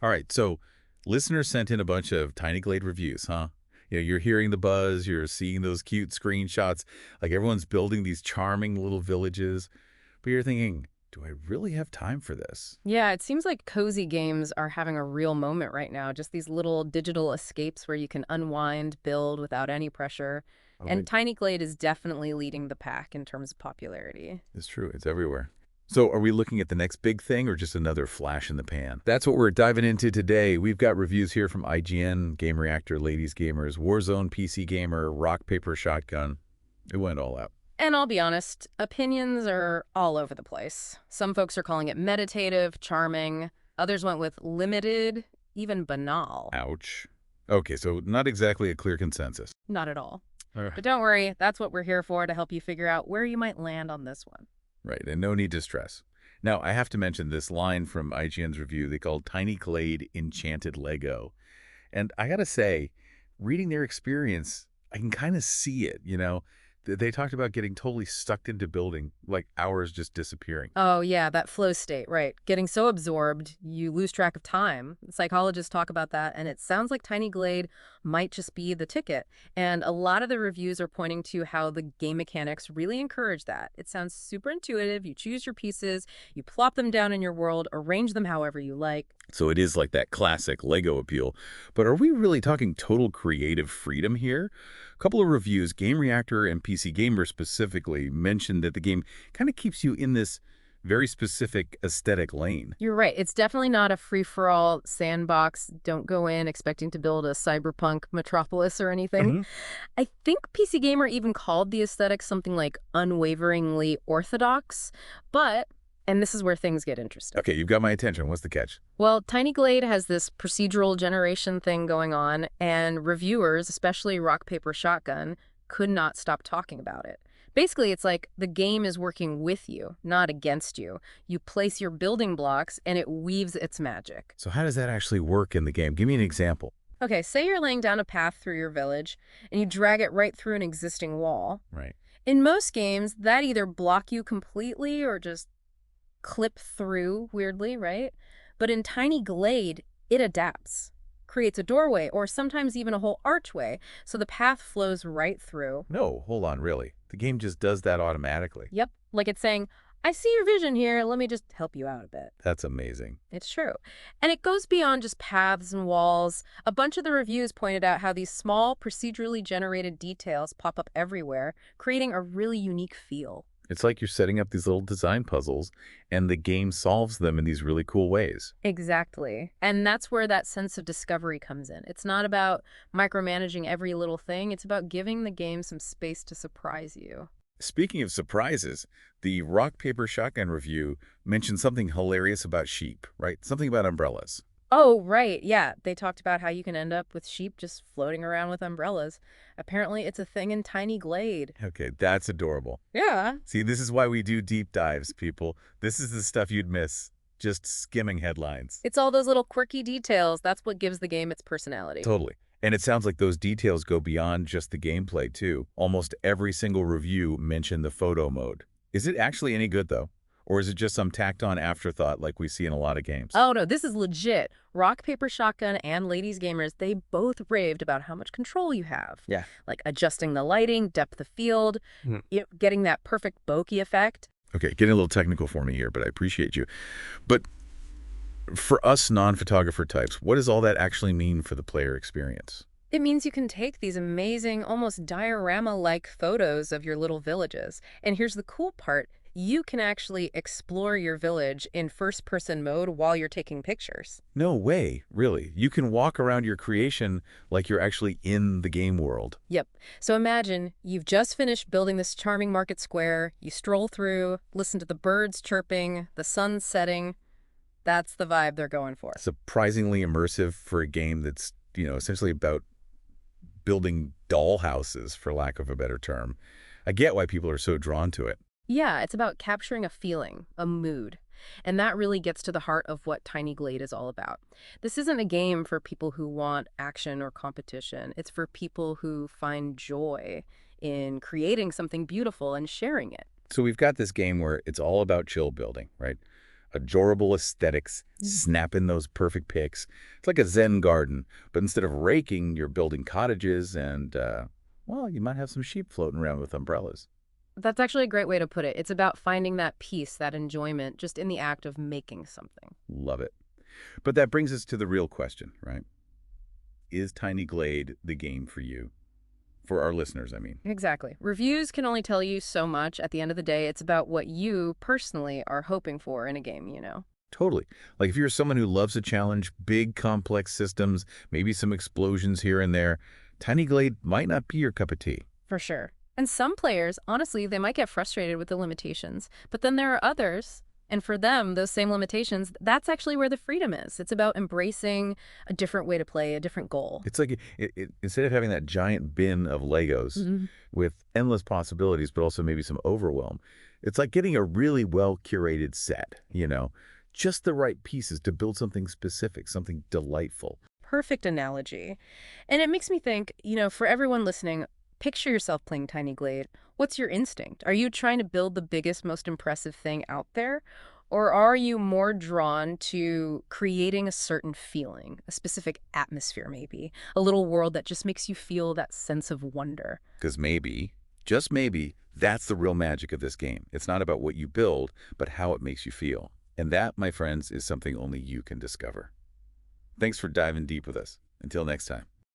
All right, so listeners sent in a bunch of Tiny Glade reviews, huh? You're hearing the buzz, you're seeing those cute screenshots, like everyone's building these charming little villages, but you're thinking, do I really have time for this? Yeah, it seems like cozy games are having a real moment right now. Just these little digital escapes where you can unwind, build without any pressure. Oh, And it, Tiny Glade is definitely leading the pack in terms of popularity. it's true, it's everywhere. So are we looking at the next big thing or just another flash in the pan? That's what we're diving into today. We've got reviews here from IGN, Game Reactor, Ladies Gamers, Warzone, PC Gamer, Rock, Paper, Shotgun. It went all out. And I'll be honest, opinions are all over the place. Some folks are calling it meditative, charming. Others went with limited, even banal. Ouch. Okay, so not exactly a clear consensus. Not at all. Uh, But don't worry, that's what we're here for, to help you figure out where you might land on this one. Right, and no need to stress. Now, I have to mention this line from IGN's review they called Tiny Glade Enchanted Lego. And I gotta say, reading their experience, I can kind of see it. They talked about getting totally sucked into building, like hours just disappearing. Oh, yeah, that flow state, right. Getting so absorbed, you lose track of time. Psychologists talk about that, and it sounds like Tiny Glade might just be the ticket. And a lot of the reviews are pointing to how the game mechanics really encourage that. It sounds super intuitive. You choose your pieces, you plop them down in your world, arrange them however you like. So it is like that classic Lego appeal. But are we really talking total creative freedom here? A couple of reviews, Game Reactor and PC Gamer specifically, mentioned that the game kind of keeps you in this very specific aesthetic lane. You're right. It's definitely not a free-for-all sandbox. Don't go in expecting to build a cyberpunk metropolis or anything. Hmm. I think PC Gamer even called the aesthetic something like unwaveringly orthodox, but, and this is where things get interesting. Okay, you've got my attention. What's the catch? Well, Tiny Glade has this procedural generation thing going on, and reviewers, especially Rock, Paper, Shotgun, could not stop talking about it. Basically, it's like the game is working with you, not against you. You place your building blocks, and it weaves its magic. So how does that actually work in the game? Give me an example. Okay, say you're laying down a path through your village, and you drag it right through an existing wall. Right. In most games, that either block you completely or just clip through weirdly, right? But in Tiny Glade, it adapts, creates a doorway or sometimes even a whole archway, so the path flows right through. No, hold on, really. The game just does that automatically. Yep, like it's saying, I see your vision here, let me just help you out a bit. That's amazing. It's true. And it goes beyond just paths and walls. A bunch of the reviews pointed out how these small, procedurally generated details pop up everywhere, creating a really unique feel. It's like you're setting up these little design puzzles, and the game solves them in these really cool ways. Exactly. And that's where that sense of discovery comes in. It's not about micromanaging every little thing. It's about giving the game some space to surprise you. Speaking of surprises, the Rock, Paper, Shotgun review mentioned something hilarious about sheep, right? Something about umbrellas. Oh, right. Yeah. They talked about how you can end up with sheep just floating around with umbrellas. Apparently, it's a thing in Tiny Glade. Okay, that's adorable. Yeah. See, this is why we do deep dives, people. This is the stuff you'd miss, just skimming headlines. It's all those little quirky details. That's what gives the game its personality. Totally. And it sounds like those details go beyond just the gameplay, too. Almost every single review mentioned the photo mode. Is it actually any good, though? Or is it just some tacked-on afterthought like we see in a lot of games? Oh, no, this is legit. Rock, Paper, Shotgun and Ladies Gamers, they both raved about how much control you have. Yeah. Like adjusting the lighting, depth of field, Mhm. getting that perfect bokeh effect. Okay, getting a little technical for me here, but I appreciate you. But for us non-photographer types, what does all that actually mean for the player experience? It means you can take these amazing, almost diorama-like photos of your little villages. And here's the cool part. You can actually explore your village in first-person mode while you're taking pictures. No way, really. You can walk around your creation like you're actually in the game world. Yep. So imagine you've just finished building this charming market square. You stroll through, listen to the birds chirping, the sun setting. That's the vibe they're going for. Surprisingly immersive for a game that's, essentially about building doll houses, for lack of a better term. I get why people are so drawn to it. Yeah, it's about capturing a feeling, a mood. And that really gets to the heart of what Tiny Glade is all about. This isn't a game for people who want action or competition. It's for people who find joy in creating something beautiful and sharing it. So we've got this game where it's all about chill building, right? Adorable aesthetics, snapping those perfect pics. It's like a Zen garden, but instead of raking, you're building cottages and, well, you might have some sheep floating around with umbrellas. That's actually a great way to put it. It's about finding that peace, that enjoyment, just in the act of making something. Love it. But that brings us to the real question, right? Is Tiny Glade the game for you? For our listeners, I mean. Exactly. Reviews can only tell you so much. At the end of the day, it's about what you personally are hoping for in a game. Totally. Like if you're someone who loves a challenge, big complex systems, maybe some explosions here and there, Tiny Glade might not be your cup of tea. For sure. And some players, honestly, they might get frustrated with the limitations. But then there are others, and for them, those same limitations, that's actually where the freedom is. It's about embracing a different way to play, a different goal. It's like instead of having that giant bin of Legos with endless possibilities, but also maybe some overwhelm, it's like getting a really well-curated set. Just the right pieces to build something specific, something delightful. Perfect analogy. And it makes me think, for everyone listening, picture yourself playing Tiny Glade. What's your instinct? Are you trying to build the biggest, most impressive thing out there? Or are you more drawn to creating a certain feeling, a specific atmosphere maybe, a little world that just makes you feel that sense of wonder? Because maybe, just maybe, that's the real magic of this game. It's not about what you build, but how it makes you feel. And that, my friends, is something only you can discover. Thanks for diving deep with us. Until next time.